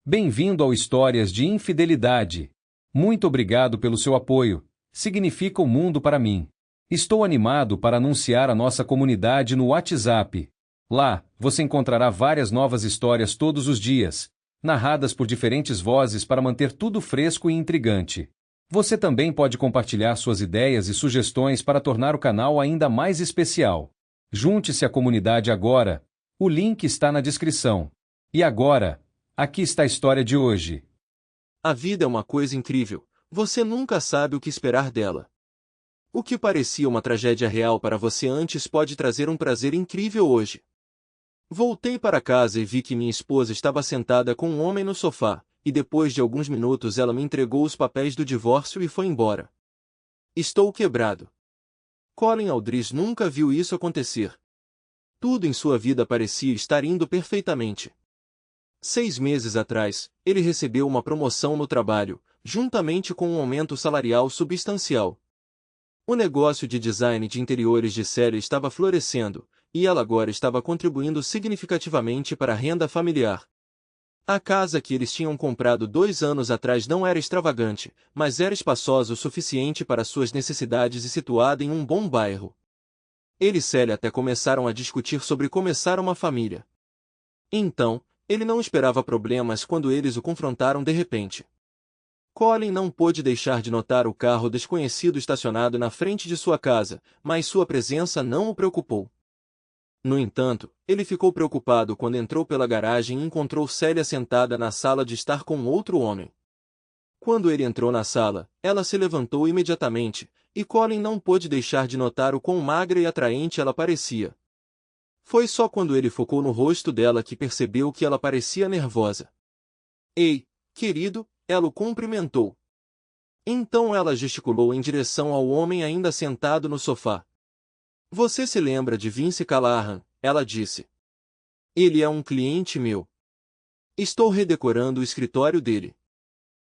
Bem-vindo ao Histórias de Infidelidade. Muito obrigado pelo seu apoio. Significa o mundo para mim. Estou animado para anunciar a nossa comunidade no WhatsApp. Lá, você encontrará várias novas histórias todos os dias, narradas por diferentes vozes para manter tudo fresco e intrigante. Você também pode compartilhar suas ideias e sugestões para tornar o canal ainda mais especial. Junte-se à comunidade agora. O link está na descrição. E agora, aqui está a história de hoje. A vida é uma coisa incrível. Você nunca sabe o que esperar dela. O que parecia uma tragédia real para você antes pode trazer um prazer incrível hoje. Voltei para casa e vi que minha esposa estava sentada com um homem no sofá, e depois de alguns minutos ela me entregou os papéis do divórcio e foi embora. Estou quebrado. Colin Aldrich nunca viu isso acontecer. Tudo em sua vida parecia estar indo perfeitamente. 6 meses atrás, ele recebeu uma promoção no trabalho, juntamente com um aumento salarial substancial. O negócio de design de interiores de série estava florescendo, e ela agora estava contribuindo significativamente para a renda familiar. A casa que eles tinham comprado 2 anos atrás não era extravagante, mas era espaçosa o suficiente para suas necessidades e situada em um bom bairro. Ele e Sally até começaram a discutir sobre começar uma família. Então, ele não esperava problemas quando eles o confrontaram de repente. Colin não pôde deixar de notar o carro desconhecido estacionado na frente de sua casa, mas sua presença não o preocupou. No entanto, ele ficou preocupado quando entrou pela garagem e encontrou Célia sentada na sala de estar com outro homem. Quando ele entrou na sala, ela se levantou imediatamente, e Colin não pôde deixar de notar o quão magra e atraente ela parecia. Foi só quando ele focou no rosto dela que percebeu que ela parecia nervosa. "Ei, querido", ela o cumprimentou. Então ela gesticulou em direção ao homem ainda sentado no sofá. "Você se lembra de Vince Callahan?", ela disse. "Ele é um cliente meu. Estou redecorando o escritório dele.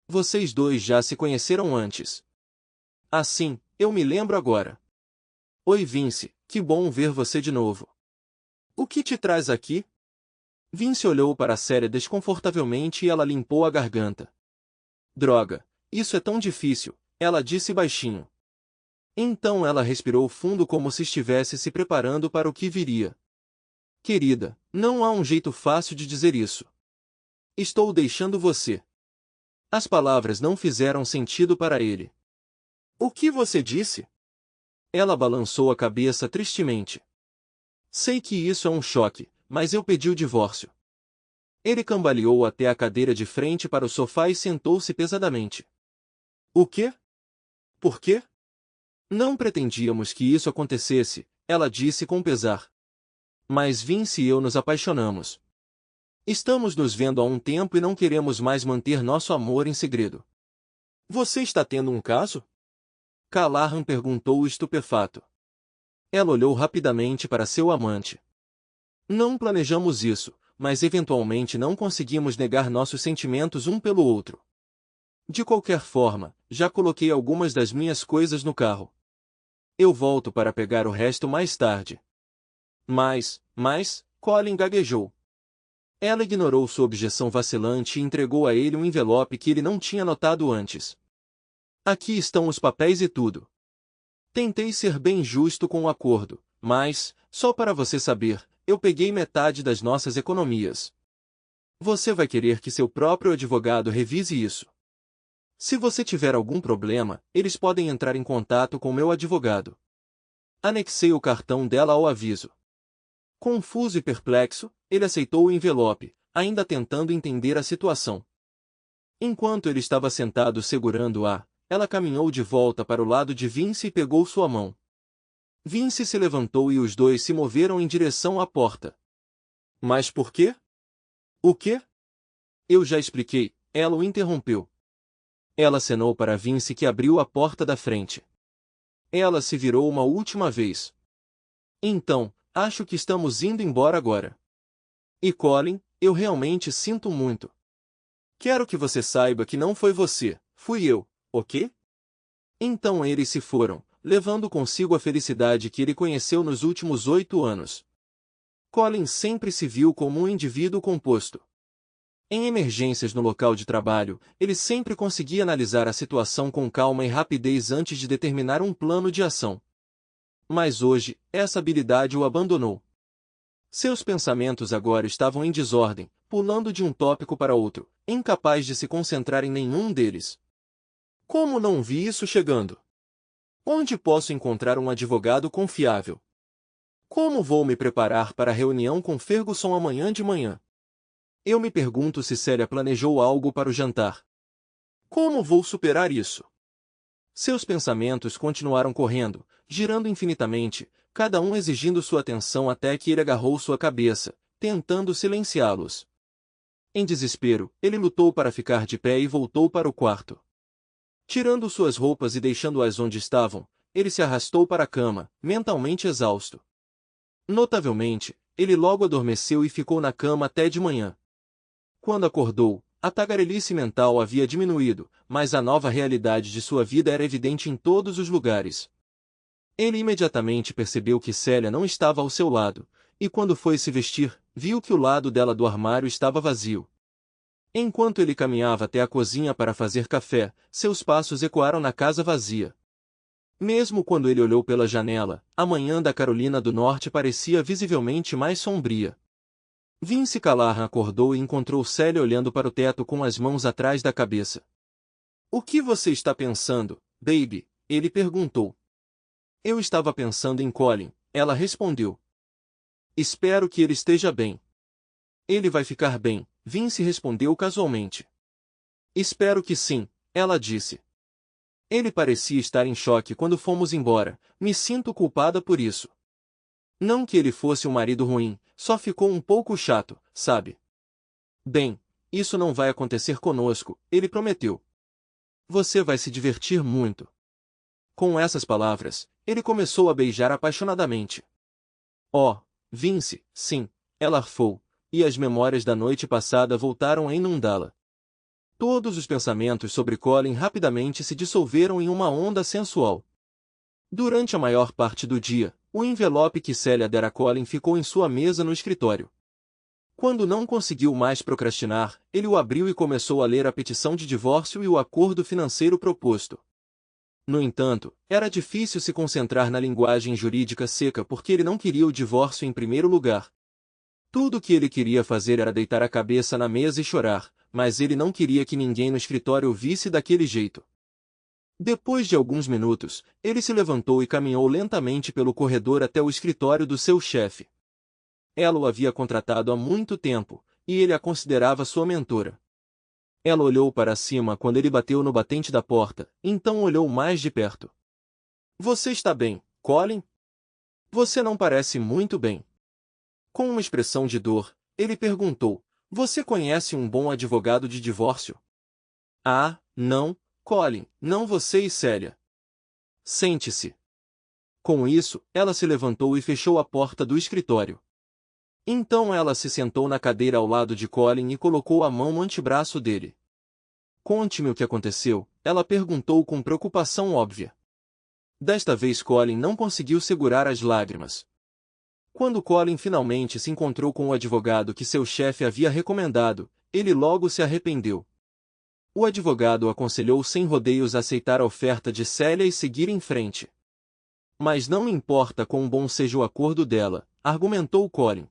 Vocês dois já se conheceram antes." "Assim, eu me lembro agora." "Oi, Vince, que bom ver você de novo. O que te traz aqui?" Vince olhou para Célia desconfortavelmente e ela limpou a garganta. "Droga, isso é tão difícil", ela disse baixinho. Então ela respirou fundo como se estivesse se preparando para o que viria. "Querida, não há um jeito fácil de dizer isso. Estou deixando você." As palavras não fizeram sentido para ele. "O que você disse?" Ela balançou a cabeça tristemente. "Sei que isso é um choque, mas eu pedi o divórcio." Ele cambaleou até a cadeira de frente para o sofá e sentou-se pesadamente. "O quê? Por quê?" "Não pretendíamos que isso acontecesse", ela disse com pesar. "Mas Vince e eu nos apaixonamos. Estamos nos vendo há um tempo e não queremos mais manter nosso amor em segredo." "Você está tendo um caso?" Callahan perguntou estupefato. Ela olhou rapidamente para seu amante. "Não planejamos isso, mas eventualmente não conseguimos negar nossos sentimentos um pelo outro. De qualquer forma, já coloquei algumas das minhas coisas no carro. Eu volto para pegar o resto mais tarde." Mas, Colin gaguejou. Ela ignorou sua objeção vacilante e entregou a ele um envelope que ele não tinha notado antes. "Aqui estão os papéis e tudo. Tentei ser bem justo com o acordo, mas, só para você saber, eu peguei metade das nossas economias. Você vai querer que seu próprio advogado revise isso. Se você tiver algum problema, eles podem entrar em contato com meu advogado." Anexei o cartão dela ao aviso. Confuso e perplexo, ele aceitou o envelope, ainda tentando entender a situação. Enquanto ele estava sentado segurando-a, ela caminhou de volta para o lado de Vince e pegou sua mão. Vince se levantou e os dois se moveram em direção à porta. "Mas por quê?" "O quê?" "Eu já expliquei", ela o interrompeu. Ela acenou para Vince que abriu a porta da frente. Ela se virou uma última vez. "Então, acho que estamos indo embora agora. E Colin, eu realmente sinto muito. Quero que você saiba que não foi você, fui eu, ok?" Então eles se foram, levando consigo a felicidade que ele conheceu nos últimos 8 anos. Colin sempre se viu como um indivíduo composto. Em emergências no local de trabalho, ele sempre conseguia analisar a situação com calma e rapidez antes de determinar um plano de ação. Mas hoje, essa habilidade o abandonou. Seus pensamentos agora estavam em desordem, pulando de um tópico para outro, incapaz de se concentrar em nenhum deles. Como não vi isso chegando? Onde posso encontrar um advogado confiável? Como vou me preparar para a reunião com Ferguson amanhã de manhã? Eu me pergunto se Célia planejou algo para o jantar. Como vou superar isso? Seus pensamentos continuaram correndo, girando infinitamente, cada um exigindo sua atenção até que ele agarrou sua cabeça, tentando silenciá-los. Em desespero, ele lutou para ficar de pé e voltou para o quarto. Tirando suas roupas e deixando-as onde estavam, ele se arrastou para a cama, mentalmente exausto. Notavelmente, ele logo adormeceu e ficou na cama até de manhã. Quando acordou, a tagarelice mental havia diminuído, mas a nova realidade de sua vida era evidente em todos os lugares. Ele imediatamente percebeu que Célia não estava ao seu lado, e quando foi se vestir, viu que o lado dela do armário estava vazio. Enquanto ele caminhava até a cozinha para fazer café, seus passos ecoaram na casa vazia. Mesmo quando ele olhou pela janela, a manhã da Carolina do Norte parecia visivelmente mais sombria. Vince Callahan acordou e encontrou Célia olhando para o teto com as mãos atrás da cabeça. "O que você está pensando, baby?" ele perguntou. "Eu estava pensando em Colin", ela respondeu. "Espero que ele esteja bem." "Ele vai ficar bem", Vince respondeu casualmente. "Espero que sim", ela disse. "Ele parecia estar em choque quando fomos embora, me sinto culpada por isso." Não que ele fosse um marido ruim, só ficou um pouco chato, sabe? "Bem, isso não vai acontecer conosco", ele prometeu. "Você vai se divertir muito." Com essas palavras, ele começou a beijar apaixonadamente. "Oh, Vince, sim", ela arfou, e as memórias da noite passada voltaram a inundá-la. Todos os pensamentos sobre Colin rapidamente se dissolveram em uma onda sensual. Durante a maior parte do dia, o envelope que Célia dera a Colin ficou em sua mesa no escritório. Quando não conseguiu mais procrastinar, ele o abriu e começou a ler a petição de divórcio e o acordo financeiro proposto. No entanto, era difícil se concentrar na linguagem jurídica seca porque ele não queria o divórcio em primeiro lugar. Tudo o que ele queria fazer era deitar a cabeça na mesa e chorar, mas ele não queria que ninguém no escritório o visse daquele jeito. Depois de alguns minutos, ele se levantou e caminhou lentamente pelo corredor até o escritório do seu chefe. Ela o havia contratado há muito tempo, e ele a considerava sua mentora. Ela olhou para cima quando ele bateu no batente da porta, então olhou mais de perto. "Você está bem, Colin? Você não parece muito bem." Com uma expressão de dor, ele perguntou: "Você conhece um bom advogado de divórcio?" "Ah, não, Colin, não você e Célia." "Sente-se." Com isso, ela se levantou e fechou a porta do escritório. Então ela se sentou na cadeira ao lado de Colin e colocou a mão no antebraço dele. "Conte-me o que aconteceu", ela perguntou com preocupação óbvia. Desta vez Colin não conseguiu segurar as lágrimas. Quando Colin finalmente se encontrou com o advogado que seu chefe havia recomendado, ele logo se arrependeu. O advogado o aconselhou sem rodeios a aceitar a oferta de Célia e seguir em frente. "Mas não me importa quão bom seja o acordo dela", argumentou Colin.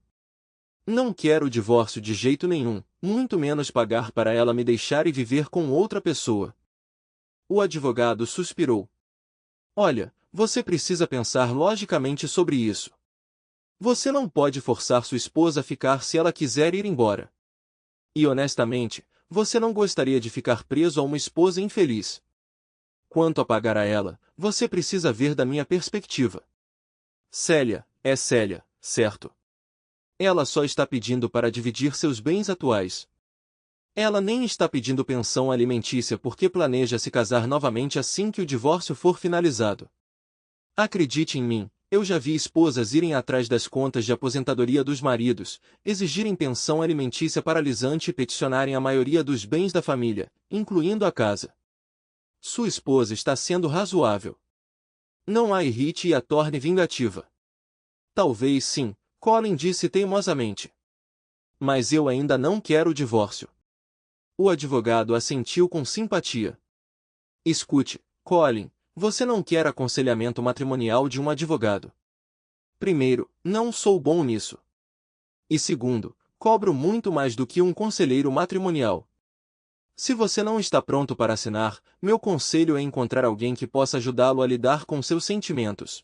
"Não quero o divórcio de jeito nenhum, muito menos pagar para ela me deixar e viver com outra pessoa." O advogado suspirou. "Olha, você precisa pensar logicamente sobre isso. Você não pode forçar sua esposa a ficar se ela quiser ir embora. E honestamente, você não gostaria de ficar preso a uma esposa infeliz. Quanto a pagar a ela, você precisa ver da minha perspectiva. Célia, é Célia, certo? Ela só está pedindo para dividir seus bens atuais. Ela nem está pedindo pensão alimentícia porque planeja se casar novamente assim que o divórcio for finalizado. Acredite em mim, eu já vi esposas irem atrás das contas de aposentadoria dos maridos, exigirem pensão alimentícia paralisante e peticionarem a maioria dos bens da família, incluindo a casa. Sua esposa está sendo razoável. Não a irrite e a torne vingativa." "Talvez sim", Colin disse teimosamente. "Mas eu ainda não quero o divórcio." O advogado assentiu com simpatia. Escute, Colin, você não quer aconselhamento matrimonial de um advogado. Primeiro, não sou bom nisso. E segundo, cobro muito mais do que um conselheiro matrimonial. Se você não está pronto para assinar, meu conselho é encontrar alguém que possa ajudá-lo a lidar com seus sentimentos.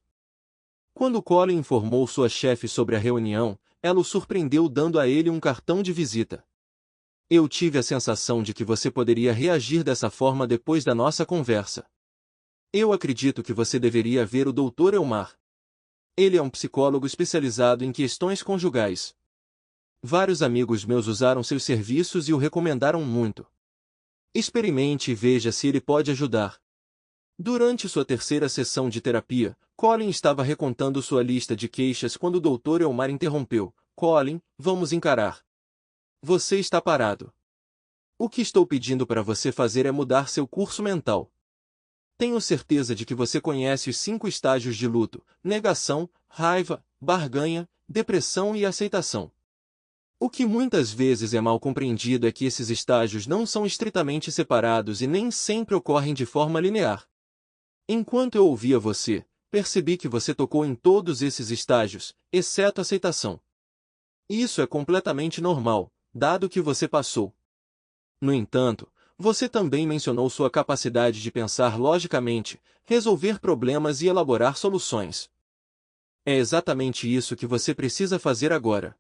Quando Colin informou sua chefe sobre a reunião, ela o surpreendeu dando a ele um cartão de visita. Eu tive a sensação de que você poderia reagir dessa forma depois da nossa conversa. Eu acredito que você deveria ver o Dr. Elmar. Ele é um psicólogo especializado em questões conjugais. Vários amigos meus usaram seus serviços e o recomendaram muito. Experimente e veja se ele pode ajudar. Durante sua terceira sessão de terapia, Colin estava recontando sua lista de queixas quando o Dr. Elmar interrompeu. Colin, vamos encarar. Você está parado. O que estou pedindo para você fazer é mudar seu curso mental. Tenho certeza de que você conhece os 5 estágios de luto: negação, raiva, barganha, depressão e aceitação. O que muitas vezes é mal compreendido é que esses estágios não são estritamente separados e nem sempre ocorrem de forma linear. Enquanto eu ouvia você, percebi que você tocou em todos esses estágios, exceto a aceitação. Isso é completamente normal, dado que você passou. No entanto, você também mencionou sua capacidade de pensar logicamente, resolver problemas e elaborar soluções. É exatamente isso que você precisa fazer agora.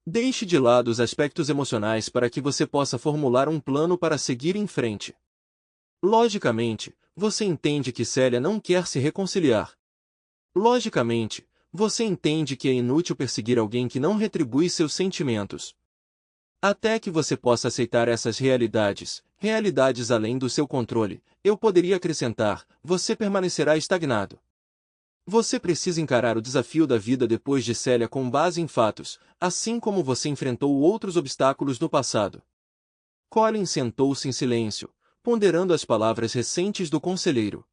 Deixe de lado os aspectos emocionais para que você possa formular um plano para seguir em frente. Logicamente, você entende que Célia não quer se reconciliar. Logicamente, você entende que é inútil perseguir alguém que não retribui seus sentimentos. Até que você possa aceitar essas realidades, realidades além do seu controle, eu poderia acrescentar, você permanecerá estagnado. Você precisa encarar o desafio da vida depois de Célia com base em fatos, assim como você enfrentou outros obstáculos no passado. Colin sentou-se em silêncio, ponderando as palavras recentes do conselheiro.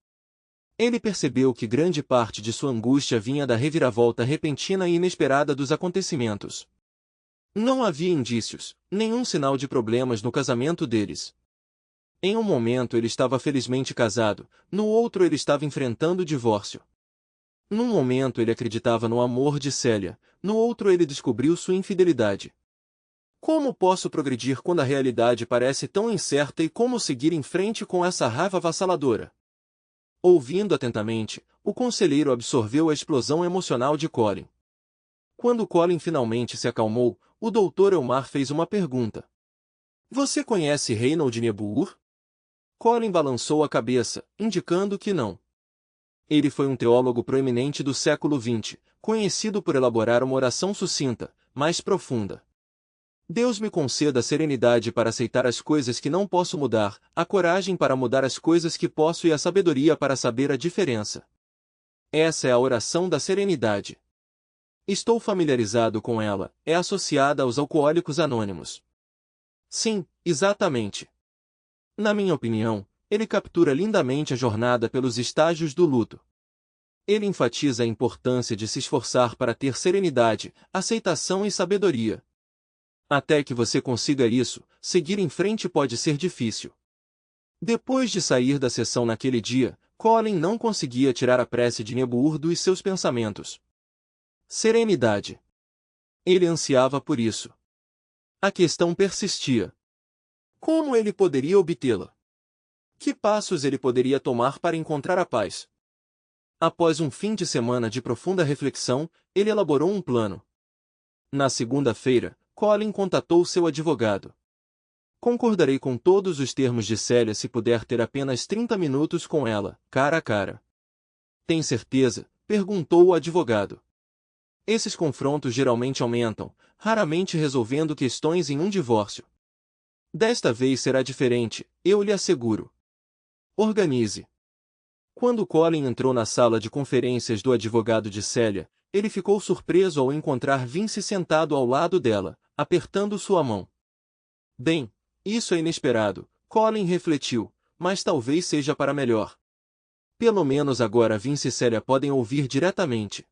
Ele percebeu que grande parte de sua angústia vinha da reviravolta repentina e inesperada dos acontecimentos. Não havia indícios, nenhum sinal de problemas no casamento deles. Em um momento ele estava felizmente casado, no outro ele estava enfrentando o divórcio. Num momento ele acreditava no amor de Célia, no outro ele descobriu sua infidelidade. Como posso progredir quando a realidade parece tão incerta e como seguir em frente com essa raiva avassaladora? Ouvindo atentamente, o conselheiro absorveu a explosão emocional de Colin. Quando Colin finalmente se acalmou, o Dr. Elmar fez uma pergunta. Você conhece Reynold Niebuhr? Colin balançou a cabeça, indicando que não. Ele foi um teólogo proeminente do século XX, conhecido por elaborar uma oração sucinta, mas profunda. Deus me conceda a serenidade para aceitar as coisas que não posso mudar, a coragem para mudar as coisas que posso e a sabedoria para saber a diferença. Essa é a oração da serenidade. Estou familiarizado com ela, é associada aos alcoólicos anônimos. Sim, exatamente. Na minha opinião, ele captura lindamente a jornada pelos estágios do luto. Ele enfatiza a importância de se esforçar para ter serenidade, aceitação e sabedoria. Até que você consiga isso, seguir em frente pode ser difícil. Depois de sair da sessão naquele dia, Colin não conseguia tirar a prece de Niebuhr dos seus pensamentos. Serenidade. Ele ansiava por isso. A questão persistia. Como ele poderia obtê-la? Que passos ele poderia tomar para encontrar a paz? Após um fim de semana de profunda reflexão, ele elaborou um plano. Na segunda-feira, Colin contatou seu advogado. Concordarei com todos os termos de Célia se puder ter apenas 30 minutos com ela, cara a cara. Tem certeza? Perguntou o advogado. Esses confrontos geralmente aumentam, raramente resolvendo questões em um divórcio. Desta vez será diferente, eu lhe asseguro. Organize. Quando Colin entrou na sala de conferências do advogado de Célia, ele ficou surpreso ao encontrar Vince sentado ao lado dela, apertando sua mão. Bem, isso é inesperado, Colin refletiu, mas talvez seja para melhor. Pelo menos agora Vince e Célia podem ouvir diretamente.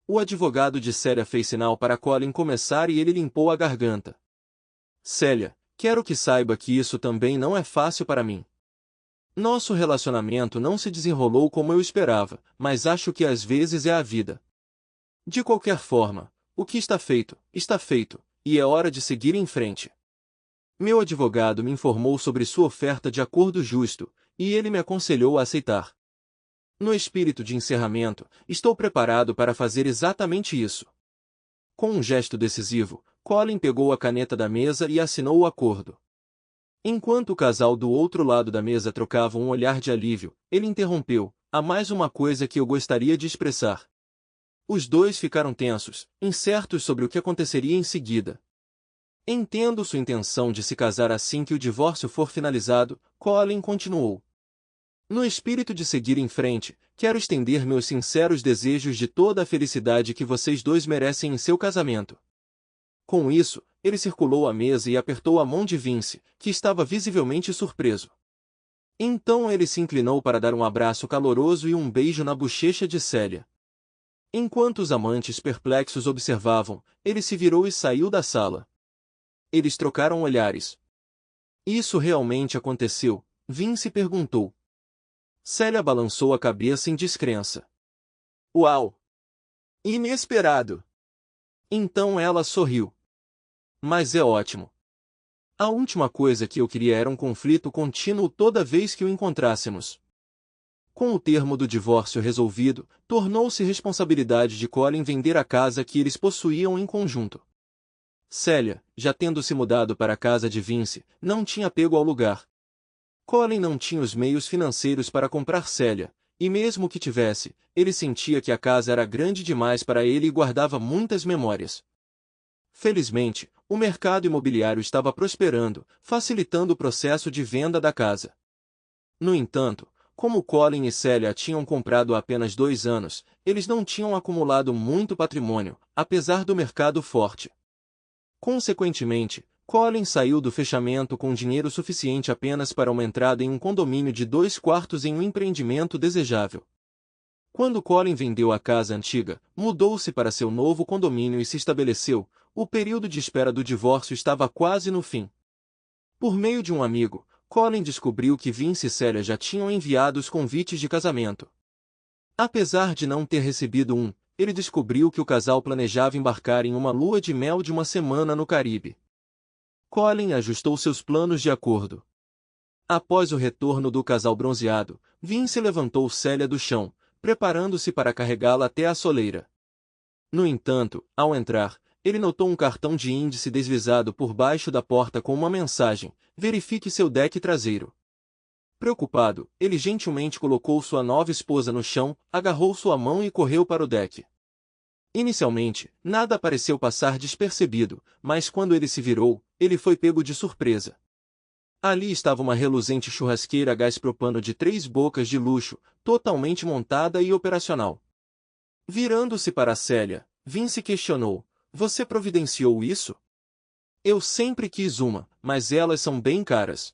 O advogado de Célia fez sinal para Colin começar e ele limpou a garganta. Célia, Quero que saiba que isso também não é fácil para mim. Nosso relacionamento não se desenrolou como eu esperava, mas acho que às vezes é a vida. De qualquer forma, o que está feito, e é hora de seguir em frente. Meu advogado me informou sobre sua oferta de acordo justo, e ele me aconselhou a aceitar. No espírito de encerramento, estou preparado para fazer exatamente isso. Com um gesto decisivo, Colin pegou a caneta da mesa e assinou o acordo. Enquanto o casal do outro lado da mesa trocava um olhar de alívio, ele interrompeu: há mais uma coisa que eu gostaria de expressar. Os dois ficaram tensos, incertos sobre o que aconteceria em seguida. Entendo sua intenção de se casar assim que o divórcio for finalizado, Colin continuou. No espírito de seguir em frente, quero estender meus sinceros desejos de toda a felicidade que vocês dois merecem em seu casamento. Com isso, ele circulou a mesa e apertou a mão de Vince, que estava visivelmente surpreso. Então ele se inclinou para dar um abraço caloroso e um beijo na bochecha de Célia. Enquanto os amantes perplexos observavam, ele se virou e saiu da sala. Eles trocaram olhares. Isso realmente aconteceu? Vince perguntou. Célia balançou a cabeça em descrença. Uau! Inesperado! Então ela sorriu. Mas é ótimo. A última coisa que eu queria era um conflito contínuo toda vez que o encontrássemos. Com o termo do divórcio resolvido, tornou-se responsabilidade de Colin vender a casa que eles possuíam em conjunto. Célia, já tendo se mudado para a casa de Vince, não tinha apego ao lugar. Colin não tinha os meios financeiros para comprar Célia, e mesmo que tivesse, ele sentia que a casa era grande demais para ele e guardava muitas memórias. Felizmente, o mercado imobiliário estava prosperando, facilitando o processo de venda da casa. No entanto, como Colin e Célia tinham comprado há apenas 2 anos, eles não tinham acumulado muito patrimônio, apesar do mercado forte. Consequentemente, Colin saiu do fechamento com dinheiro suficiente apenas para uma entrada em um condomínio de 2 quartos em um empreendimento desejável. Quando Colin vendeu a casa antiga, mudou-se para seu novo condomínio e se estabeleceu. O período de espera do divórcio estava quase no fim. Por meio de um amigo, Colin descobriu que Vince e Célia já tinham enviado os convites de casamento. Apesar de não ter recebido um, ele descobriu que o casal planejava embarcar em uma lua de mel de uma semana no Caribe. Colin ajustou seus planos de acordo. Após o retorno do casal bronzeado, Vince levantou Célia do chão, preparando-se para carregá-la até a soleira. No entanto, ao entrar, ele notou um cartão de índice deslizado por baixo da porta com uma mensagem: verifique seu deck traseiro. Preocupado, ele gentilmente colocou sua nova esposa no chão, agarrou sua mão e correu para o deck. Inicialmente, nada pareceu passar despercebido, mas quando ele se virou, ele foi pego de surpresa. Ali estava uma reluzente churrasqueira a gás propano de 3 bocas de luxo, totalmente montada e operacional. Virando-se para Célia, Vince questionou: você providenciou isso? Eu sempre quis uma, mas elas são bem caras.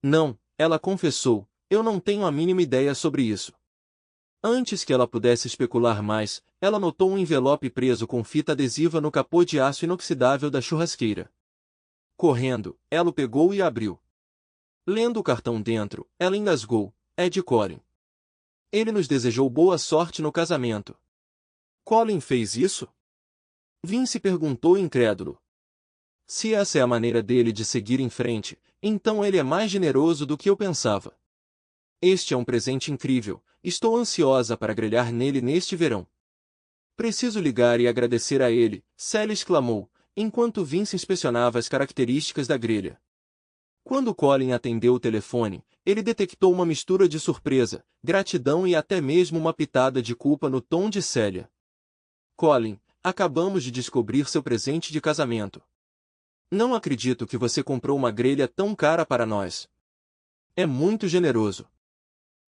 Não, ela confessou, eu não tenho a mínima ideia sobre isso. Antes que ela pudesse especular mais, ela notou um envelope preso com fita adesiva no capô de aço inoxidável da churrasqueira. Correndo, ela o pegou e abriu. Lendo o cartão dentro, ela engasgou: é de Colin. Ele nos desejou boa sorte no casamento. Colin fez isso? Vince perguntou incrédulo. Se essa é a maneira dele de seguir em frente, então ele é mais generoso do que eu pensava. Este é um presente incrível, estou ansiosa para grelhar nele neste verão. Preciso ligar e agradecer a ele, Célia exclamou, enquanto Vince inspecionava as características da grelha. Quando Colin atendeu o telefone, ele detectou uma mistura de surpresa, gratidão e até mesmo uma pitada de culpa no tom de Célia. Colin, acabamos de descobrir seu presente de casamento. Não acredito que você comprou uma grelha tão cara para nós. É muito generoso.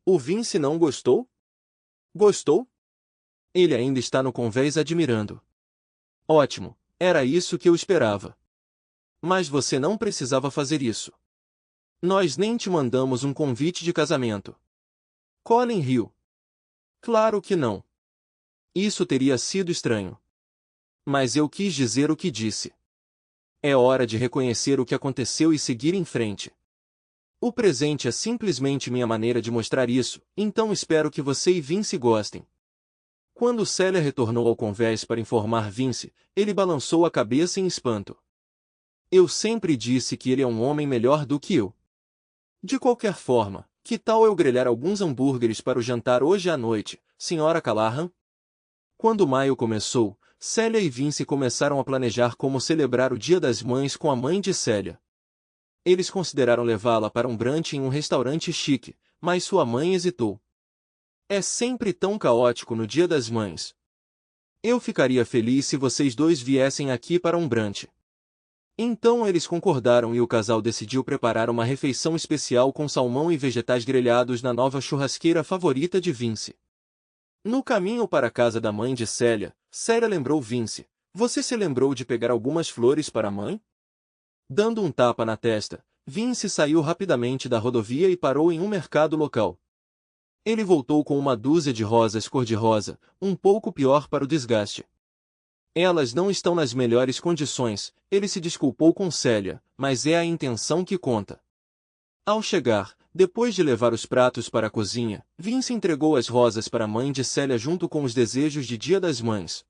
O Vince não gostou? Gostou? Ele ainda está no convés admirando. Ótimo, era isso que eu esperava. Mas você não precisava fazer isso. Nós nem te mandamos um convite de casamento. Colin riu. Claro que não. Isso teria sido estranho. Mas eu quis dizer o que disse. É hora de reconhecer o que aconteceu e seguir em frente. O presente é simplesmente minha maneira de mostrar isso, então espero que você e Vince gostem. Quando Célia retornou ao convés para informar Vince, ele balançou a cabeça em espanto. Eu sempre disse que ele é um homem melhor do que eu. De qualquer forma, que tal eu grelhar alguns hambúrgueres para o jantar hoje à noite, Sra. Callahan? Quando maio começou, Célia e Vince começaram a planejar como celebrar o Dia das Mães com a mãe de Célia. Eles consideraram levá-la para um brunch em um restaurante chique, mas sua mãe hesitou. É sempre tão caótico no Dia das Mães. Eu ficaria feliz se vocês dois viessem aqui para um brunch. Então eles concordaram e o casal decidiu preparar uma refeição especial com salmão e vegetais grelhados na nova churrasqueira favorita de Vince. No caminho para a casa da mãe de Célia, Célia lembrou Vince. Você se lembrou de pegar algumas flores para a mãe? Dando um tapa na testa, Vince saiu rapidamente da rodovia e parou em um mercado local. Ele voltou com uma dúzia de rosas cor-de-rosa, um pouco pior para o desgaste. Elas não estão nas melhores condições, ele se desculpou com Célia, mas é a intenção que conta. Ao chegar, depois de levar os pratos para a cozinha, Vince entregou as rosas para a mãe de Célia junto com os desejos de Dia das Mães.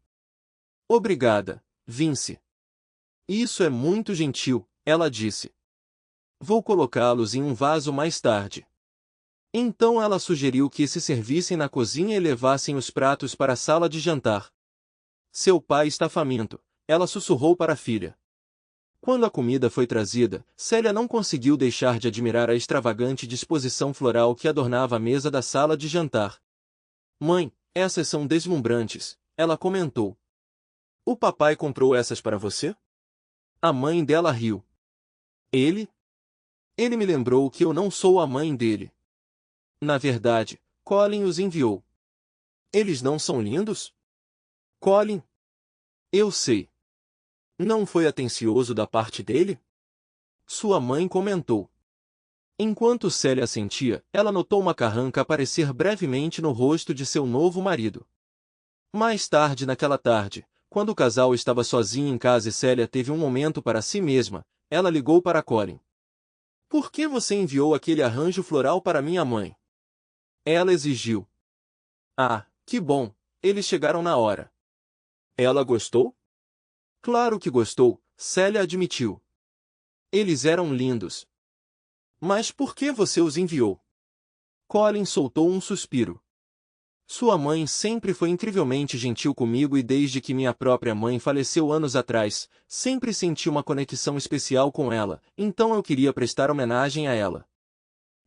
Obrigada, Vince. Isso é muito gentil, ela disse. Vou colocá-los em um vaso mais tarde. Então ela sugeriu que se servissem na cozinha e levassem os pratos para a sala de jantar. Seu pai está faminto, ela sussurrou para a filha. Quando a comida foi trazida, Célia não conseguiu deixar de admirar a extravagante disposição floral que adornava a mesa da sala de jantar. Mãe, essas são deslumbrantes, ela comentou. O papai comprou essas para você? A mãe dela riu. Ele? Ele me lembrou que eu não sou a mãe dele. Na verdade, Colin os enviou. Eles não são lindos? Colin? Eu sei. Não foi atencioso da parte dele? Sua mãe comentou. Enquanto Célia assentia, ela notou uma carranca aparecer brevemente no rosto de seu novo marido. Mais tarde naquela tarde, quando o casal estava sozinho em casa e Célia teve um momento para si mesma, ela ligou para Colin. Por que você enviou aquele arranjo floral para minha mãe? Ela exigiu. Ah, que bom, eles chegaram na hora. Ela gostou? Claro que gostou, Célia admitiu. Eles eram lindos. Mas por que você os enviou? Colin soltou um suspiro. Sua mãe sempre foi incrivelmente gentil comigo e desde que minha própria mãe faleceu anos atrás, sempre senti uma conexão especial com ela, então eu queria prestar homenagem a ela.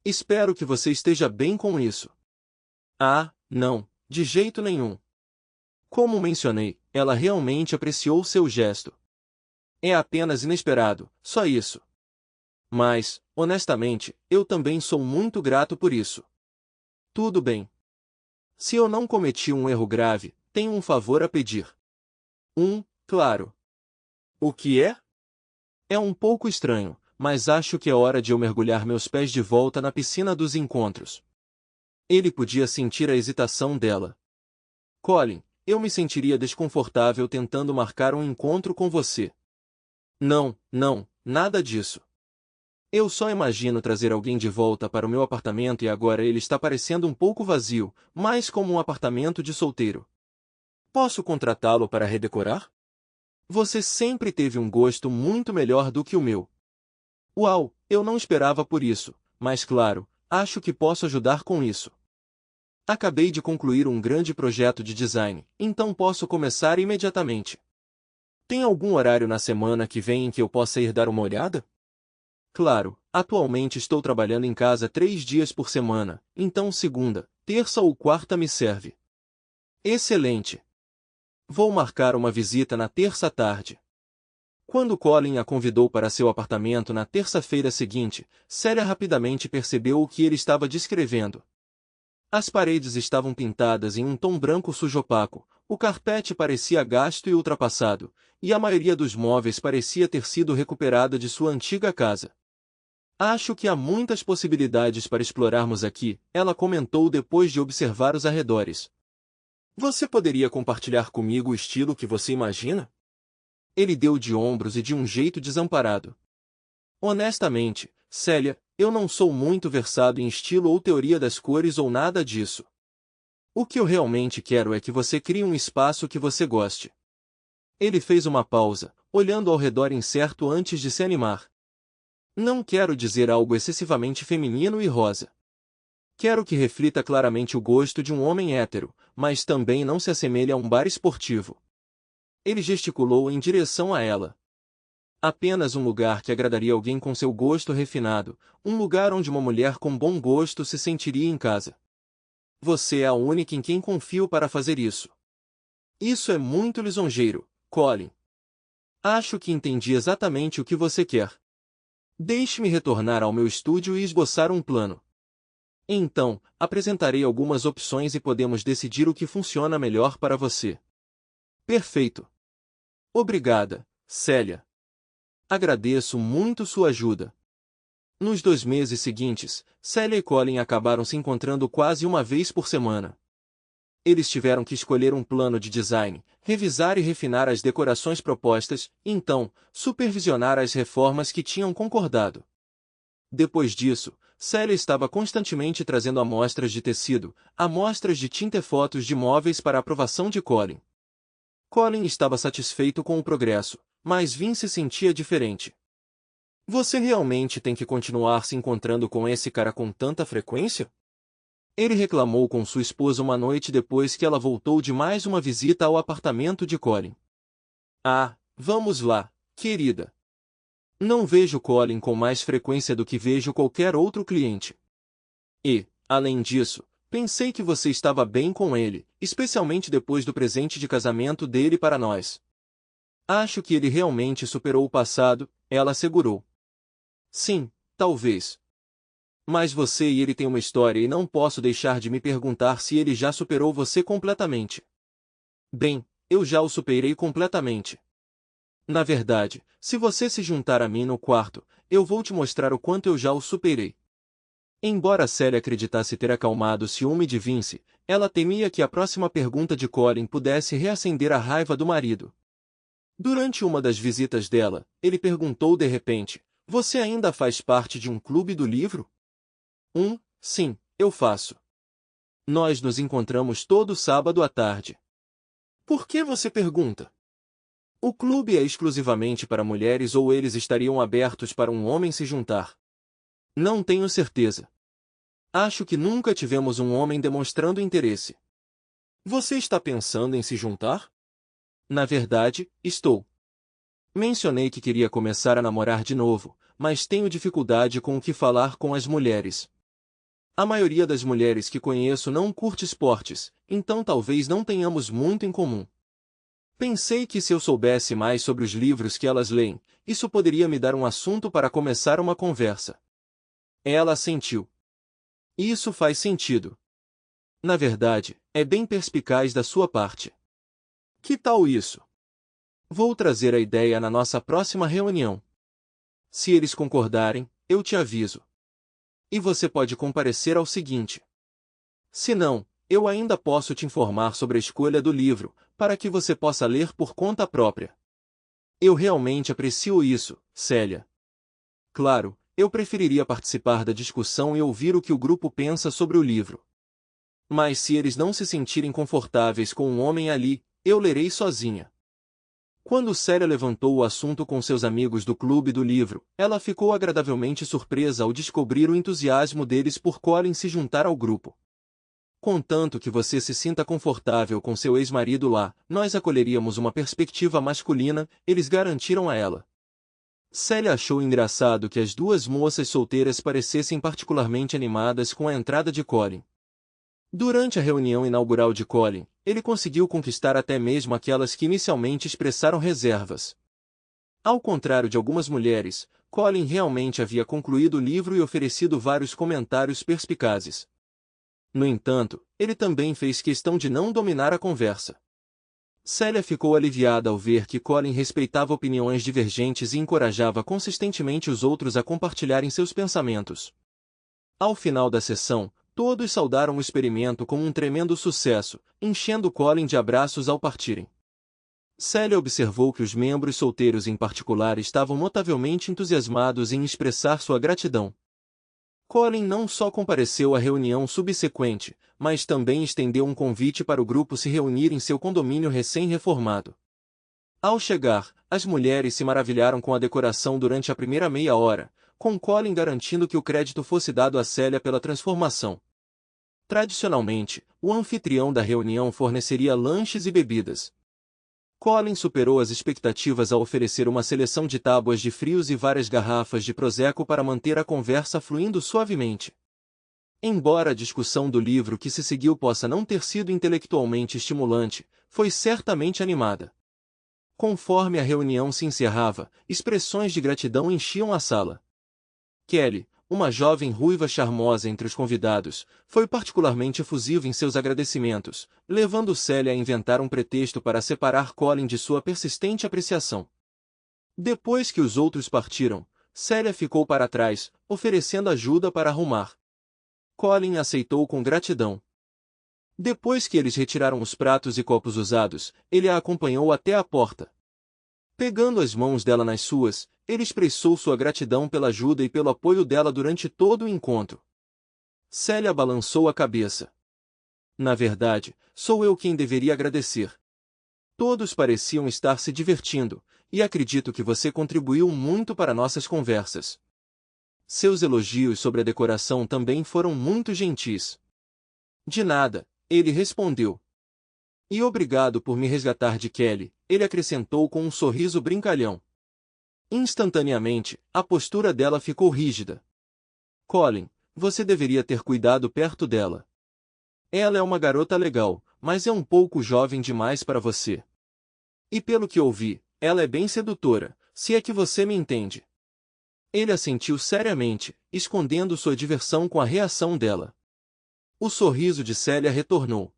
Espero que você esteja bem com isso. Ah, não, de jeito nenhum. Como mencionei, ela realmente apreciou seu gesto. É apenas inesperado, só isso. Mas, honestamente, eu também sou muito grato por isso. Tudo bem. Se eu não cometi um erro grave, tenho um favor a pedir. Claro. O que é? É um pouco estranho, mas acho que é hora de eu mergulhar meus pés de volta na piscina dos encontros. Ele podia sentir a hesitação dela. Colin, eu me sentiria desconfortável tentando marcar um encontro com você. Não, nada disso. Eu só imagino trazer alguém de volta para o meu apartamento e agora ele está parecendo um pouco vazio, mais como um apartamento de solteiro. Posso contratá-lo para redecorar? Você sempre teve um gosto muito melhor do que o meu. Uau, eu não esperava por isso, mas claro, acho que posso ajudar com isso. Acabei de concluir um grande projeto de design, então posso começar imediatamente. Tem algum horário na semana que vem em que eu possa ir dar uma olhada? Claro, atualmente estou trabalhando em casa 3 dias por semana, então segunda, terça ou quarta me serve. Excelente! Vou marcar uma visita na terça tarde. Quando Colin a convidou para seu apartamento na terça-feira seguinte, Célia rapidamente percebeu o que ele estava descrevendo. As paredes estavam pintadas em um tom branco sujo opaco, o carpete parecia gasto e ultrapassado, e a maioria dos móveis parecia ter sido recuperada de sua antiga casa. Acho que há muitas possibilidades para explorarmos aqui, ela comentou depois de observar os arredores. Você poderia compartilhar comigo o estilo que você imagina? Ele deu de ombros e de um jeito desamparado. Honestamente, Célia, eu não sou muito versado em estilo ou teoria das cores ou nada disso. O que eu realmente quero é que você crie um espaço que você goste. Ele fez uma pausa, olhando ao redor incerto antes de se animar. Não quero dizer algo excessivamente feminino e rosa. Quero que reflita claramente o gosto de um homem hétero, mas também não se assemelhe a um bar esportivo. Ele gesticulou em direção a ela. Apenas um lugar que agradaria alguém com seu gosto refinado, um lugar onde uma mulher com bom gosto se sentiria em casa. Você é a única em quem confio para fazer isso. Isso é muito lisonjeiro, Colin. Acho que entendi exatamente o que você quer. Deixe-me retornar ao meu estúdio e esboçar um plano. Então, apresentarei algumas opções e podemos decidir o que funciona melhor para você. Perfeito. Obrigada, Célia. Agradeço muito sua ajuda. Nos 2 meses seguintes, Célia e Colin acabaram se encontrando quase uma vez por semana. Eles tiveram que escolher um plano de design, revisar e refinar as decorações propostas, e então, supervisionar as reformas que tinham concordado. Depois disso, Célia estava constantemente trazendo amostras de tecido, amostras de tinta e fotos de móveis para aprovação de Colin. Colin estava satisfeito com o progresso, mas Vince sentia diferente. Você realmente tem que continuar se encontrando com esse cara com tanta frequência? Ele reclamou com sua esposa uma noite depois que ela voltou de mais uma visita ao apartamento de Colin. Ah, vamos lá, querida. Não vejo Colin com mais frequência do que vejo qualquer outro cliente. E, além disso, pensei que você estava bem com ele, especialmente depois do presente de casamento dele para nós. Acho que ele realmente superou o passado, ela assegurou. Sim, talvez. Mas você e ele têm uma história e não posso deixar de me perguntar se ele já superou você completamente. Bem, eu já o superei completamente. Na verdade, se você se juntar a mim no quarto, eu vou te mostrar o quanto eu já o superei. Embora Célia acreditasse ter acalmado o ciúme de Vince, ela temia que a próxima pergunta de Colin pudesse reacender a raiva do marido. Durante uma das visitas dela, ele perguntou de repente, você ainda faz parte de um clube do livro? Sim, eu faço. Nós nos encontramos todo sábado à tarde. Por que você pergunta? O clube é exclusivamente para mulheres ou eles estariam abertos para um homem se juntar? Não tenho certeza. Acho que nunca tivemos um homem demonstrando interesse. Você está pensando em se juntar? Na verdade, estou. Mencionei que queria começar a namorar de novo, mas tenho dificuldade com o que falar com as mulheres. A maioria das mulheres que conheço não curte esportes, então talvez não tenhamos muito em comum. Pensei que se eu soubesse mais sobre os livros que elas leem, isso poderia me dar um assunto para começar uma conversa. Ela assentiu. Isso faz sentido. Na verdade, é bem perspicaz da sua parte. Que tal isso? Vou trazer a ideia na nossa próxima reunião. Se eles concordarem, eu te aviso. E você pode comparecer ao seguinte. Se não, eu ainda posso te informar sobre a escolha do livro, para que você possa ler por conta própria. Eu realmente aprecio isso, Célia. Claro, eu preferiria participar da discussão e ouvir o que o grupo pensa sobre o livro. Mas se eles não se sentirem confortáveis com um homem ali, eu lerei sozinha. Quando Célia levantou o assunto com seus amigos do clube do livro, ela ficou agradavelmente surpresa ao descobrir o entusiasmo deles por Colin se juntar ao grupo. Contanto que você se sinta confortável com seu ex-marido lá, nós acolheríamos uma perspectiva masculina, eles garantiram a ela. Célia achou engraçado que as duas moças solteiras parecessem particularmente animadas com a entrada de Colin. Durante a reunião inaugural de Colin, ele conseguiu conquistar até mesmo aquelas que inicialmente expressaram reservas. Ao contrário de algumas mulheres, Colin realmente havia concluído o livro e oferecido vários comentários perspicazes. No entanto, ele também fez questão de não dominar a conversa. Célia ficou aliviada ao ver que Colin respeitava opiniões divergentes e encorajava consistentemente os outros a compartilharem seus pensamentos. Ao final da sessão, todos saudaram o experimento como um tremendo sucesso, enchendo Colin de abraços ao partirem. Célia observou que os membros solteiros em particular estavam notavelmente entusiasmados em expressar sua gratidão. Colin não só compareceu à reunião subsequente, mas também estendeu um convite para o grupo se reunir em seu condomínio recém-reformado. Ao chegar, as mulheres se maravilharam com a decoração durante a primeira meia hora, com Colin garantindo que o crédito fosse dado a Célia pela transformação. Tradicionalmente, o anfitrião da reunião forneceria lanches e bebidas. Colin superou as expectativas ao oferecer uma seleção de tábuas de frios e várias garrafas de prosecco para manter a conversa fluindo suavemente. Embora a discussão do livro que se seguiu possa não ter sido intelectualmente estimulante, foi certamente animada. Conforme a reunião se encerrava, expressões de gratidão enchiam a sala. Kelly, uma jovem ruiva charmosa entre os convidados, foi particularmente efusiva em seus agradecimentos, levando Célia a inventar um pretexto para separar Colin de sua persistente apreciação. Depois que os outros partiram, Célia ficou para trás, oferecendo ajuda para arrumar. Colin aceitou com gratidão. Depois que eles retiraram os pratos e copos usados, ele a acompanhou até a porta. Pegando as mãos dela nas suas, ele expressou sua gratidão pela ajuda e pelo apoio dela durante todo o encontro. Célia balançou a cabeça. Na verdade, sou eu quem deveria agradecer. Todos pareciam estar se divertindo, e acredito que você contribuiu muito para nossas conversas. Seus elogios sobre a decoração também foram muito gentis. De nada, ele respondeu. E obrigado por me resgatar de Kelly, ele acrescentou com um sorriso brincalhão. Instantaneamente, a postura dela ficou rígida. Colin, você deveria ter cuidado perto dela. Ela é uma garota legal, mas é um pouco jovem demais para você. E pelo que ouvi, ela é bem sedutora, se é que você me entende. Ele assentiu seriamente, escondendo sua diversão com a reação dela. O sorriso de Célia retornou.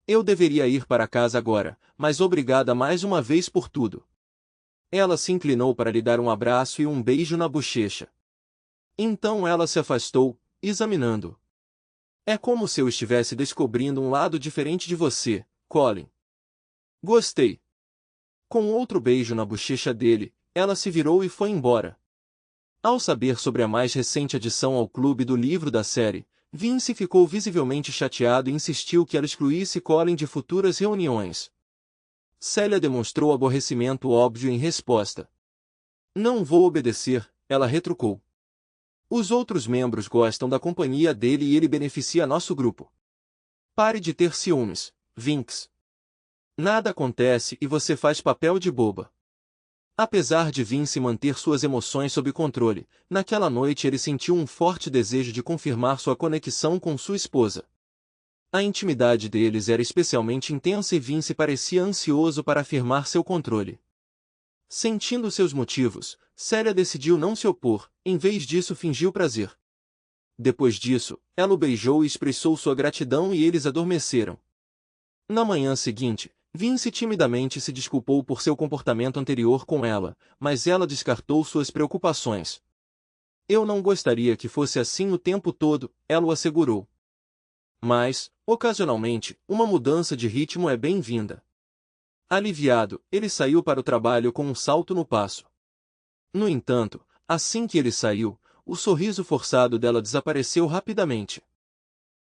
Eu deveria ir para casa agora, mas obrigada mais uma vez por tudo. Ela se inclinou para lhe dar um abraço e um beijo na bochecha. Então ela se afastou, examinando. É como se eu estivesse descobrindo um lado diferente de você, Colin. Gostei. Com outro beijo na bochecha dele, ela se virou e foi embora. Ao saber sobre a mais recente adição ao clube do livro da série, Vince ficou visivelmente chateado e insistiu que ela excluísse Colin de futuras reuniões. Célia demonstrou aborrecimento óbvio em resposta. Não vou obedecer, ela retrucou. Os outros membros gostam da companhia dele e ele beneficia nosso grupo. Pare de ter ciúmes, Vince. Nada acontece e você faz papel de boba. Apesar de Vince manter suas emoções sob controle, naquela noite ele sentiu um forte desejo de confirmar sua conexão com sua esposa. A intimidade deles era especialmente intensa e Vince parecia ansioso para afirmar seu controle. Sentindo seus motivos, Célia decidiu não se opor, em vez disso fingiu prazer. Depois disso, ela o beijou e expressou sua gratidão e eles adormeceram. Na manhã seguinte, Vince timidamente se desculpou por seu comportamento anterior com ela, mas ela descartou suas preocupações. Eu não gostaria que fosse assim o tempo todo, ela o assegurou. Mas, ocasionalmente, uma mudança de ritmo é bem-vinda. Aliviado, ele saiu para o trabalho com um salto no passo. No entanto, assim que ele saiu, o sorriso forçado dela desapareceu rapidamente.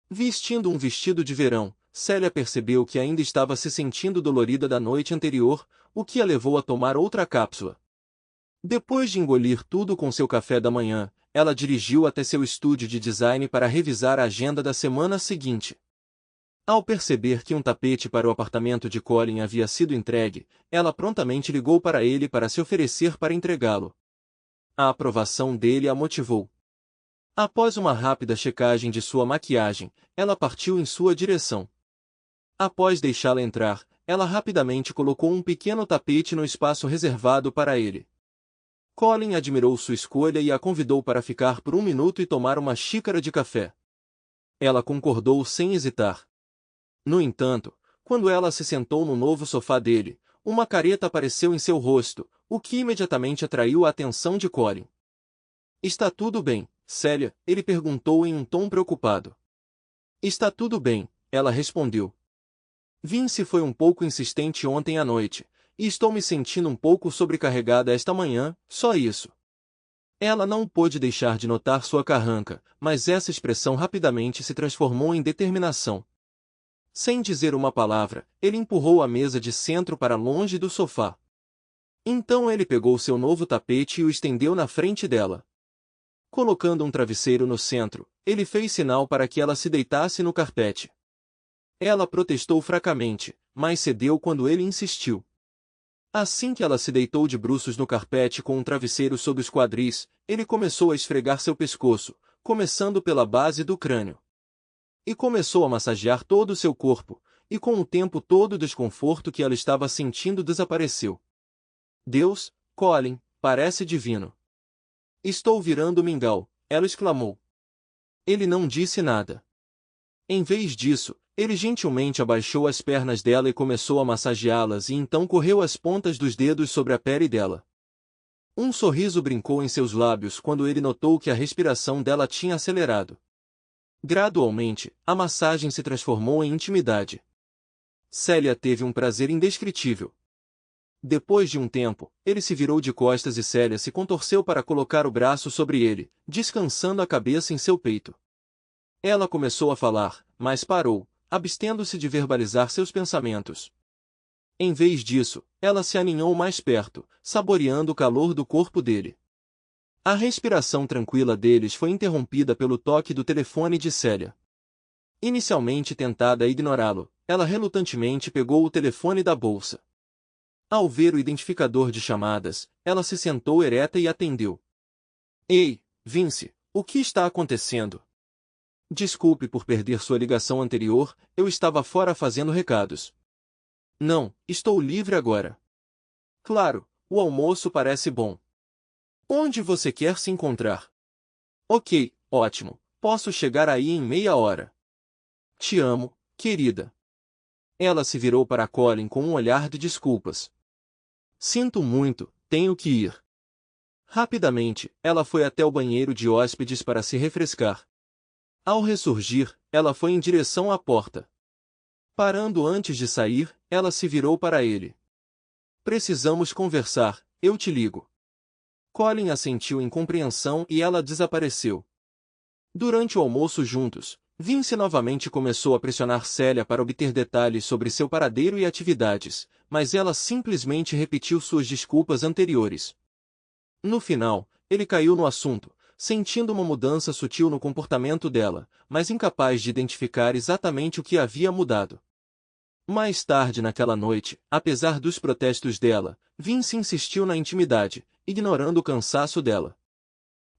Vestindo um vestido de verão, Célia percebeu que ainda estava se sentindo dolorida da noite anterior, o que a levou a tomar outra cápsula. Depois de engolir tudo com seu café da manhã, ela dirigiu até seu estúdio de design para revisar a agenda da semana seguinte. Ao perceber que um tapete para o apartamento de Colin havia sido entregue, ela prontamente ligou para ele para se oferecer para entregá-lo. A aprovação dele a motivou. Após uma rápida checagem de sua maquiagem, ela partiu em sua direção. Após deixá-la entrar, ela rapidamente colocou um pequeno tapete no espaço reservado para ele. Colin admirou sua escolha e a convidou para ficar por um minuto e tomar uma xícara de café. Ela concordou sem hesitar. No entanto, quando ela se sentou no novo sofá dele, uma careta apareceu em seu rosto, o que imediatamente atraiu a atenção de Colin. Está tudo bem, Célia? Ele perguntou em um tom preocupado. Está tudo bem, ela respondeu. Vince foi um pouco insistente ontem à noite, e estou me sentindo um pouco sobrecarregada esta manhã, só isso. Ela não pôde deixar de notar sua carranca, mas essa expressão rapidamente se transformou em determinação. Sem dizer uma palavra, ele empurrou a mesa de centro para longe do sofá. Então ele pegou seu novo tapete e o estendeu na frente dela. Colocando um travesseiro no centro, ele fez sinal para que ela se deitasse no carpete. Ela protestou fracamente, mas cedeu quando ele insistiu. Assim que ela se deitou de bruços no carpete com um travesseiro sob os quadris, ele começou a esfregar seu pescoço, começando pela base do crânio. E começou a massagear todo o seu corpo, e com o tempo todo o desconforto que ela estava sentindo desapareceu. Deus, Colin, parece divino. Estou virando mingau, ela exclamou. Ele não disse nada. Em vez disso, ele gentilmente abaixou as pernas dela e começou a massageá-las e então correu as pontas dos dedos sobre a pele dela. Um sorriso brincou em seus lábios quando ele notou que a respiração dela tinha acelerado. Gradualmente, a massagem se transformou em intimidade. Célia teve um prazer indescritível. Depois de um tempo, ele se virou de costas e Célia se contorceu para colocar o braço sobre ele, descansando a cabeça em seu peito. Ela começou a falar, mas parou, abstendo-se de verbalizar seus pensamentos. Em vez disso, ela se aninhou mais perto, saboreando o calor do corpo dele. A respiração tranquila deles foi interrompida pelo toque do telefone de Célia. Inicialmente tentada a ignorá-lo, ela relutantemente pegou o telefone da bolsa. Ao ver o identificador de chamadas, ela se sentou ereta e atendeu. Ei, Vince, o que está acontecendo? Desculpe por perder sua ligação anterior, eu estava fora fazendo recados. Não, estou livre agora. Claro, o almoço parece bom. Onde você quer se encontrar? Ok, ótimo, posso chegar aí em meia hora. Te amo, querida. Ela se virou para Colin com um olhar de desculpas. Sinto muito, tenho que ir. Rapidamente, ela foi até o banheiro de hóspedes para se refrescar. Ao ressurgir, ela foi em direção à porta. Parando antes de sair, ela se virou para ele. Precisamos conversar, eu te ligo. Colin assentiu em compreensão e ela desapareceu. Durante o almoço juntos, Vince novamente começou a pressionar Célia para obter detalhes sobre seu paradeiro e atividades, mas ela simplesmente repetiu suas desculpas anteriores. No final, ele caiu no assunto, sentindo uma mudança sutil no comportamento dela, mas incapaz de identificar exatamente o que havia mudado. Mais tarde naquela noite, apesar dos protestos dela, Vince insistiu na intimidade, ignorando o cansaço dela.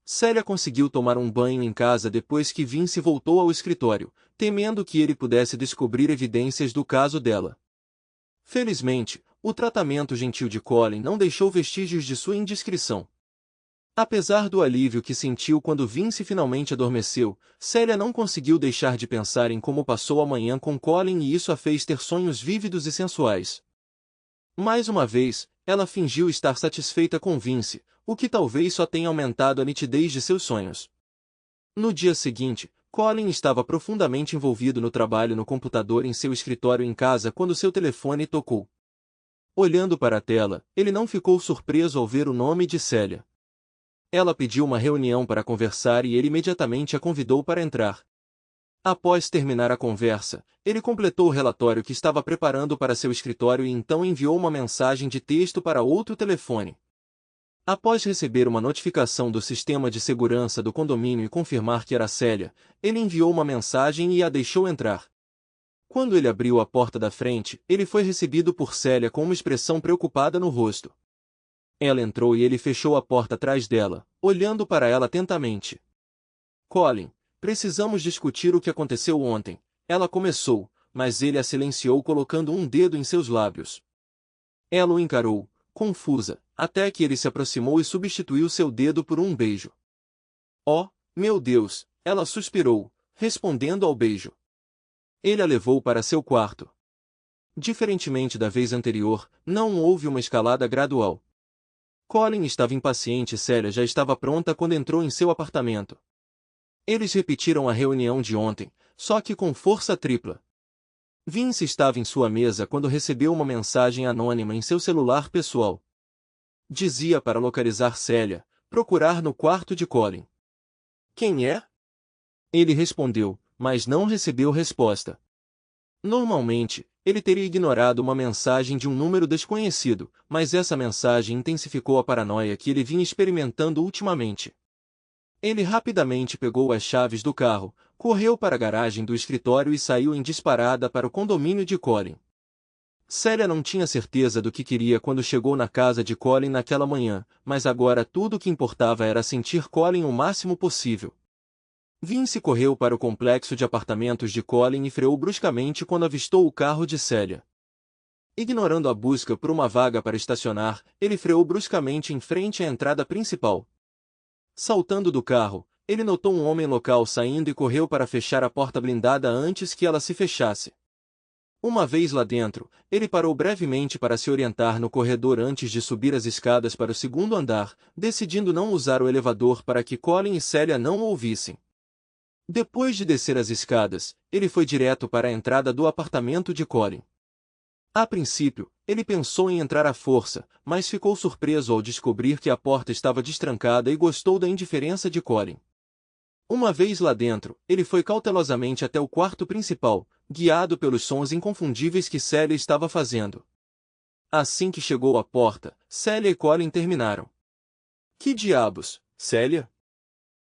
Célia conseguiu tomar um banho em casa depois que Vince voltou ao escritório, temendo que ele pudesse descobrir evidências do caso dela. Felizmente, o tratamento gentil de Colin não deixou vestígios de sua indiscrição. Apesar do alívio que sentiu quando Vince finalmente adormeceu, Célia não conseguiu deixar de pensar em como passou a manhã com Colin e isso a fez ter sonhos vívidos e sensuais. Mais uma vez, ela fingiu estar satisfeita com Vince, o que talvez só tenha aumentado a nitidez de seus sonhos. No dia seguinte, Colin estava profundamente envolvido no trabalho no computador em seu escritório em casa quando seu telefone tocou. Olhando para a tela, ele não ficou surpreso ao ver o nome de Célia. Ela pediu uma reunião para conversar e ele imediatamente a convidou para entrar. Após terminar a conversa, ele completou o relatório que estava preparando para seu escritório e então enviou uma mensagem de texto para outro telefone. Após receber uma notificação do sistema de segurança do condomínio e confirmar que era Célia, ele enviou uma mensagem e a deixou entrar. Quando ele abriu a porta da frente, ele foi recebido por Célia com uma expressão preocupada no rosto. Ela entrou e ele fechou a porta atrás dela, olhando para ela atentamente. Colin, precisamos discutir o que aconteceu ontem, ela começou, mas ele a silenciou colocando um dedo em seus lábios. Ela o encarou, confusa, até que ele se aproximou e substituiu seu dedo por um beijo. Oh, meu Deus, ela suspirou, respondendo ao beijo. Ele a levou para seu quarto. Diferentemente da vez anterior, não houve uma escalada gradual. Colin estava impaciente e Célia já estava pronta quando entrou em seu apartamento. Eles repetiram a reunião de ontem, só que com força tripla. Vince estava em sua mesa quando recebeu uma mensagem anônima em seu celular pessoal. Dizia para localizar Célia, procurar no quarto de Colin. Quem é? Ele respondeu, mas não recebeu resposta. Normalmente, ele teria ignorado uma mensagem de um número desconhecido, mas essa mensagem intensificou a paranoia que ele vinha experimentando ultimamente. Ele rapidamente pegou as chaves do carro, correu para a garagem do escritório e saiu em disparada para o condomínio de Colin. Célia não tinha certeza do que queria quando chegou na casa de Colin naquela manhã, mas agora tudo o que importava era sentir Colin o máximo possível. Vince correu para o complexo de apartamentos de Colin e freou bruscamente quando avistou o carro de Célia. Ignorando a busca por uma vaga para estacionar, ele freou bruscamente em frente à entrada principal. Saltando do carro, ele notou um homem local saindo e correu para fechar a porta blindada antes que ela se fechasse. Uma vez lá dentro, ele parou brevemente para se orientar no corredor antes de subir as escadas para o segundo andar, decidindo não usar o elevador para que Colin e Célia não o ouvissem. Depois de descer as escadas, ele foi direto para a entrada do apartamento de Colin. A princípio, ele pensou em entrar à força, mas ficou surpreso ao descobrir que a porta estava destrancada e gostou da indiferença de Colin. Uma vez lá dentro, ele foi cautelosamente até o quarto principal, guiado pelos sons inconfundíveis que Célia estava fazendo. Assim que chegou à porta, Célia e Colin terminaram. Que diabos, Célia?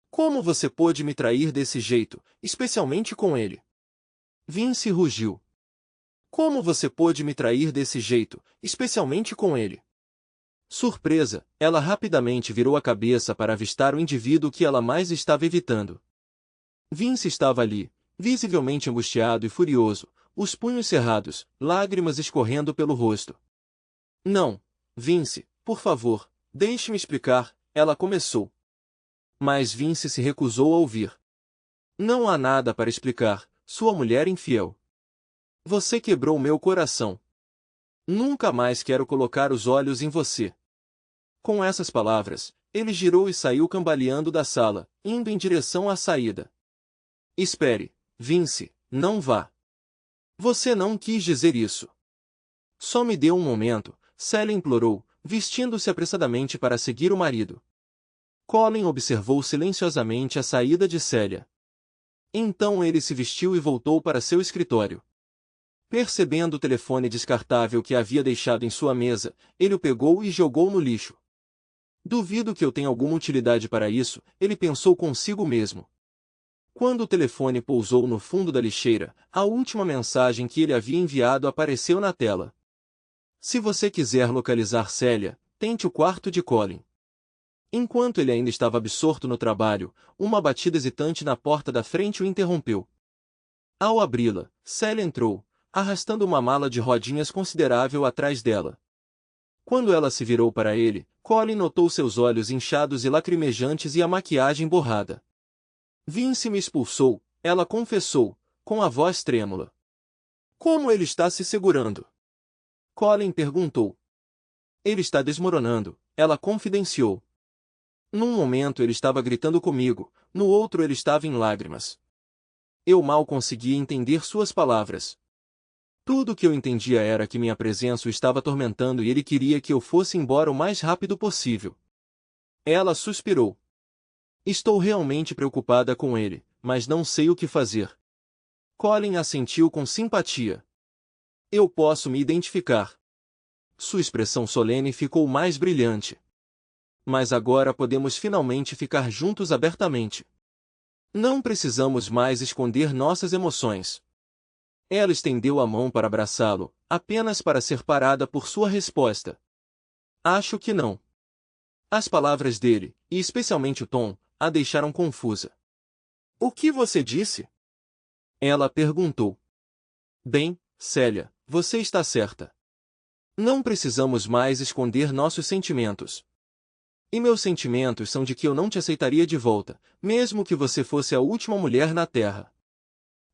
Como você pôde me trair desse jeito, especialmente com ele? Vince rugiu. Como você pôde me trair desse jeito, especialmente com ele? Surpresa, ela rapidamente virou a cabeça para avistar o indivíduo que ela mais estava evitando. Vince estava ali, visivelmente angustiado e furioso, os punhos cerrados, lágrimas escorrendo pelo rosto. Não, Vince, por favor, deixe-me explicar, ela começou. Mas Vince se recusou a ouvir. Não há nada para explicar, sua mulher infiel. Você quebrou meu coração. Nunca mais quero colocar os olhos em você. Com essas palavras, ele girou e saiu cambaleando da sala, indo em direção à saída. Espere, Vince, não vá. Você não quis dizer isso. Só me dê um momento, Célia implorou, vestindo-se apressadamente para seguir o marido. Colin observou silenciosamente a saída de Célia. Então ele se vestiu e voltou para seu escritório. Percebendo o telefone descartável que havia deixado em sua mesa, ele o pegou e jogou no lixo. Duvido que eu tenha alguma utilidade para isso, ele pensou consigo mesmo. Quando o telefone pousou no fundo da lixeira, a última mensagem que ele havia enviado apareceu na tela. Se você quiser localizar Célia, tente o quarto de Colin. Enquanto ele ainda estava absorto no trabalho, uma batida hesitante na porta da frente o interrompeu. Ao abri-la, Célia entrou, arrastando uma mala de rodinhas considerável atrás dela. Quando ela se virou para ele, Colin notou seus olhos inchados e lacrimejantes e a maquiagem borrada. Vince me expulsou, ela confessou, com a voz trêmula. Como ele está se segurando? Colin perguntou. Ele está desmoronando, ela confidenciou. Num momento ele estava gritando comigo, no outro ele estava em lágrimas. Eu mal conseguia entender suas palavras. Tudo o que eu entendia era que minha presença o estava atormentando e ele queria que eu fosse embora o mais rápido possível. Ela suspirou. Estou realmente preocupada com ele, mas não sei o que fazer. Colin assentiu com simpatia. Eu posso me identificar. Sua expressão solene ficou mais brilhante. Mas agora podemos finalmente ficar juntos abertamente. Não precisamos mais esconder nossas emoções. Ela estendeu a mão para abraçá-lo, apenas para ser parada por sua resposta. Acho que não. As palavras dele, e especialmente o tom, a deixaram confusa. O que você disse? Ela perguntou. Bem, Célia, você está certa. Não precisamos mais esconder nossos sentimentos. E meus sentimentos são de que eu não te aceitaria de volta, mesmo que você fosse a última mulher na Terra.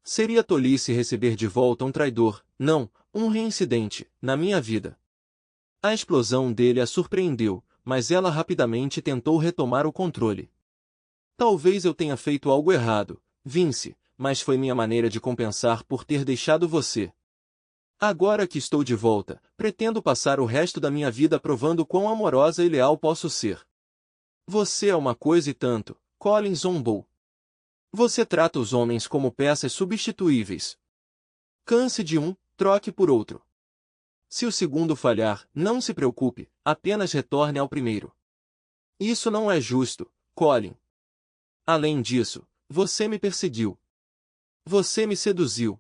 Seria tolice receber de volta um traidor, não, um reincidente, na minha vida. A explosão dele a surpreendeu, mas ela rapidamente tentou retomar o controle. Talvez eu tenha feito algo errado, Vince, mas foi minha maneira de compensar por ter deixado você. Agora que estou de volta, pretendo passar o resto da minha vida provando quão amorosa e leal posso ser. Você é uma coisa e tanto, Colin zombou. Você trata os homens como peças substituíveis. Canse de um, troque por outro. Se o segundo falhar, não se preocupe, apenas retorne ao primeiro. Isso não é justo, Colin. Além disso, você me perseguiu. Você me seduziu.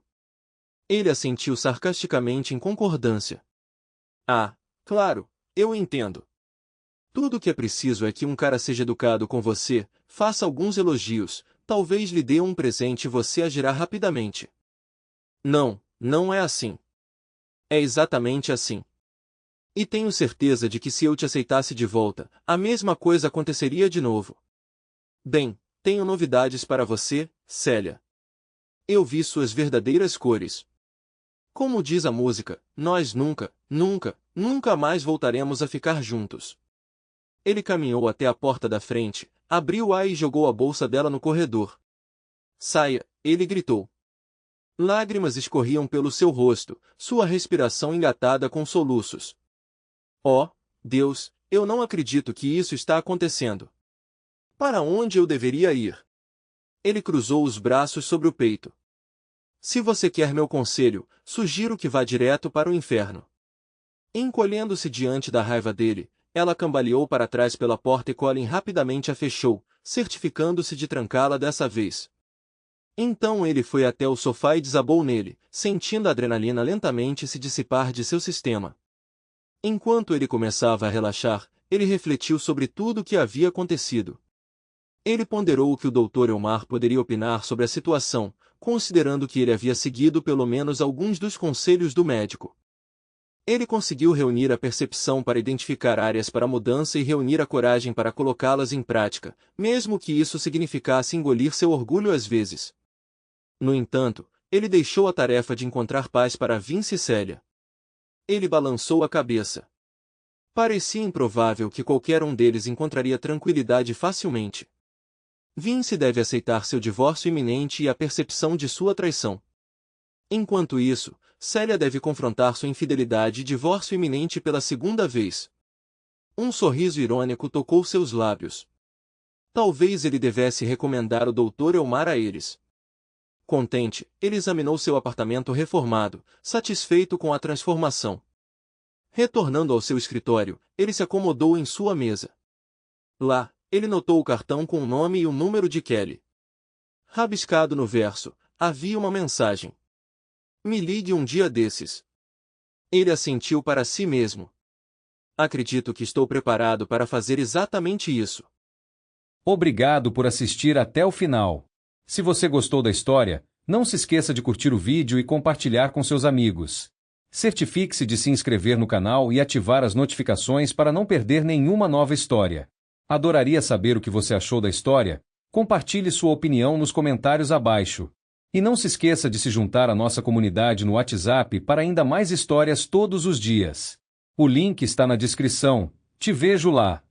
Ele assentiu sarcasticamente em concordância. Ah, claro, eu entendo. Tudo o que é preciso é que um cara seja educado com você, faça alguns elogios, talvez lhe dê um presente e você agirá rapidamente. Não, não é assim. É exatamente assim. E tenho certeza de que se eu te aceitasse de volta, a mesma coisa aconteceria de novo. Bem, tenho novidades para você, Célia. Eu vi suas verdadeiras cores. Como diz a música, nós nunca, nunca, nunca mais voltaremos a ficar juntos. Ele caminhou até a porta da frente, abriu-a e jogou a bolsa dela no corredor. Saia, ele gritou. Lágrimas escorriam pelo seu rosto, sua respiração engatada com soluços. Oh, Deus, eu não acredito que isso está acontecendo. Para onde eu deveria ir? Ele cruzou os braços sobre o peito. Se você quer meu conselho, sugiro que vá direto para o inferno. Encolhendo-se diante da raiva dele, ela cambaleou para trás pela porta e Colin rapidamente a fechou, certificando-se de trancá-la dessa vez. Então ele foi até o sofá e desabou nele, sentindo a adrenalina lentamente se dissipar de seu sistema. Enquanto ele começava a relaxar, ele refletiu sobre tudo o que havia acontecido. Ele ponderou o que o Dr. Elmar poderia opinar sobre a situação, considerando que ele havia seguido pelo menos alguns dos conselhos do médico. Ele conseguiu reunir a percepção para identificar áreas para mudança e reunir a coragem para colocá-las em prática, mesmo que isso significasse engolir seu orgulho às vezes. No entanto, ele deixou a tarefa de encontrar paz para Vince e Célia. Ele balançou a cabeça. Parecia improvável que qualquer um deles encontraria tranquilidade facilmente. Vince deve aceitar seu divórcio iminente e a percepção de sua traição. Enquanto isso, Célia deve confrontar sua infidelidade e divórcio iminente pela segunda vez. Um sorriso irônico tocou seus lábios. Talvez ele devesse recomendar o Dr. Elmar a eles. Contente, ele examinou seu apartamento reformado, satisfeito com a transformação. Retornando ao seu escritório, ele se acomodou em sua mesa. Lá, ele notou o cartão com o nome e o número de Kelly. Rabiscado no verso, havia uma mensagem. Me ligue um dia desses. Ele assentiu para si mesmo. Acredito que estou preparado para fazer exatamente isso. Obrigado por assistir até o final. Se você gostou da história, não se esqueça de curtir o vídeo e compartilhar com seus amigos. Certifique-se de se inscrever no canal e ativar as notificações para não perder nenhuma nova história. Adoraria saber o que você achou da história. Compartilhe sua opinião nos comentários abaixo. E não se esqueça de se juntar à nossa comunidade no WhatsApp para ainda mais histórias todos os dias. O link está na descrição. Te vejo lá.